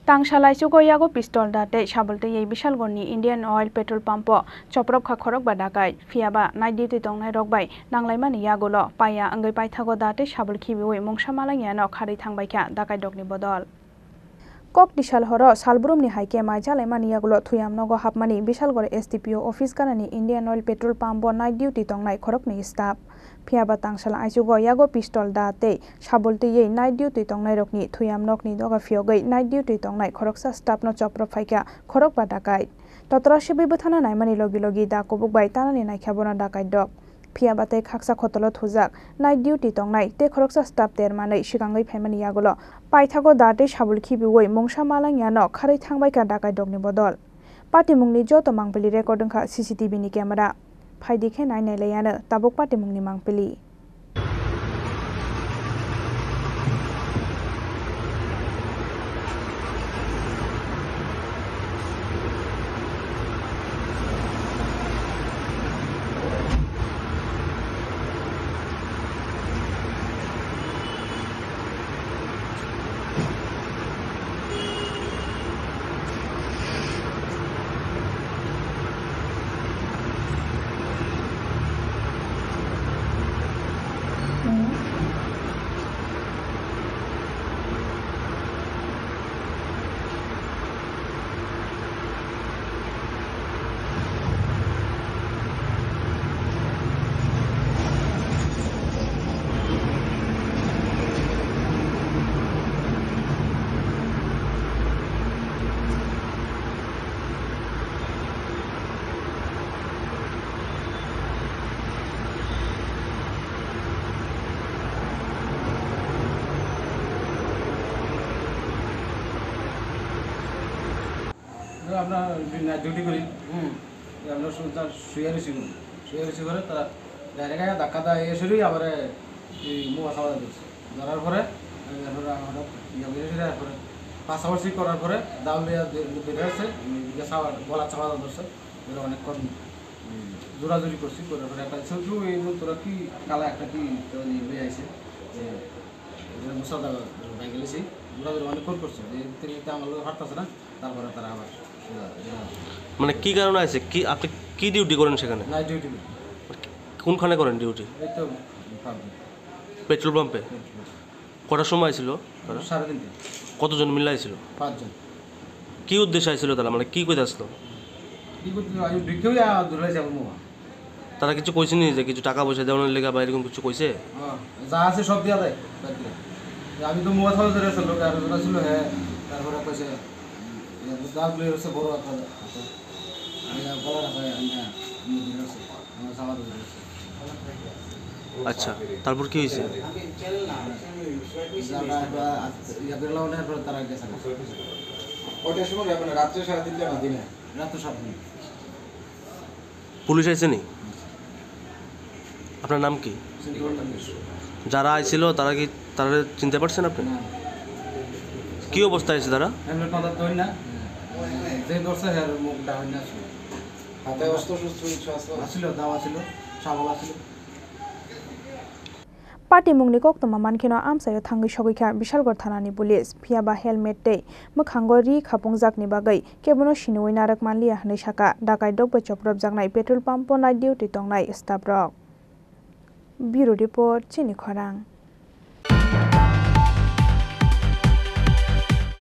Tangsalai Sugoyago pistol date Shabolte Bishalgoni Indian Oil Petrol Pumpo Choprok Kakorok Badakai Fiaba Night Duty Tongnai Rockby Nanglaimani Yagolo Paya Angai Paithago date Shabul Kiwi Mongshamalangano Kari Tangbaika Dakai Dogni Bodol Kok Dishal Horo Salbrum ni Haike Majalemani Yagulo Tuyam Nogo Hapmani Bishalgor STPO Office Kanani Indian Oil Petrol Pumpo Night Duty Tongnai Korokni Staff Fiaba Tangsala Aisugo Yago pistol date Shabolte Ye Night Duty Tongnai Rokni Tuyam Nokni Doga Fiogai Night Duty Tongnai Koroksa Staff no Chopro Faika Korok Badakai Totrashibi Butana Naimani Logi Da Kobuk Baitana Naikabona Dakai Dog Fiaba Te Kaksa Kotolo Huzak Night Duty Tongnai Te Koroksa Staff Termane Shigangai Pemani Yagolo Paithago date Shabul Kibiwoi Mongsha Malang Yano Kari Tangbaika Dakai Dogni Bodol Pati Mungni Joto Mangpili Recording Ka CCTV ni camera Phaidi khe nai nai layana tabok pati mungni mangpili আপনার duty করি আমরা শুয়ে করে তারা direct ধাক্কা দেয় এসেই আবার মোয়া খাওয়া দিচ্ছে ধরার পরে তারপরে পাশাপাশি করার পরে দাউল বেড়ে আছে গলা চাপা ধরছে অনেকক্ষণ জোরাজুরি করছি করার পরে একটা ছবি এই তোরা কি কালা একটা কি নিয়ে আইছে মুসাদা বাইক গেলেছি জোরাজুরি অনেকক্ষণ করছে তিনি আমার লোক হাঁটতেছে না তারপরে তারা আবার মানে কি কারণে আছে কি আপনি কি ডিউটি করেন সেখানে নাইট ডিউটি কোনখানে করেন ডিউটি এই তো পেট্রোল পাম্পে কটার সময় ছিল 3:30 কতজন মিলাই ছিল 5 জন কি উদ্দেশ্য ছিল তারা মানে কি কইতে আসলো কি করতে আই ঢুকেও দূরে যাব মোয়া তারা কিছু কইছে নি যে কিছু টাকা পয়সা দেওয়ার লাগা বা এরকম কিছু কইছে যা আছে সব দিয়া দেয় আমি তো মোয়া থাও ধরে ছিল আর ধরে ছিল হ্যাঁ তারপরে কইছে দাগলে হচ্ছে বড় কথা আমি বলা রাখা আমি দিনছে আমার সামাদ দিনছে আচ্ছা তারপর কি হইছে তারা গেছে ওটার সময় মানে রাত্রে 3:30 না দিনে রাত 7 পুলিশ আইছে নি আপনার নাম কি যারা আইছিল তারা কি তারা চিনতে পারছেন আপনি কি অবস্থায় আছে তারা এমনি কথা কই না যে দর্শে এর মুখ ডাউন না হাতে অস্ত্র শস্ত্র ছিল দাওয়া ছিল সাবলা ছিল Pati mungni kok toma mankino amsayo thangi shogikha Bishalgor thanani police Fiaba helmet tei mukhango ri khapung ni bagai kebono shinoi narak manliya hanai saka dakai dogba choprop jangnai petrol pump night duty tongnai staff rok Bureau report Chini Khorang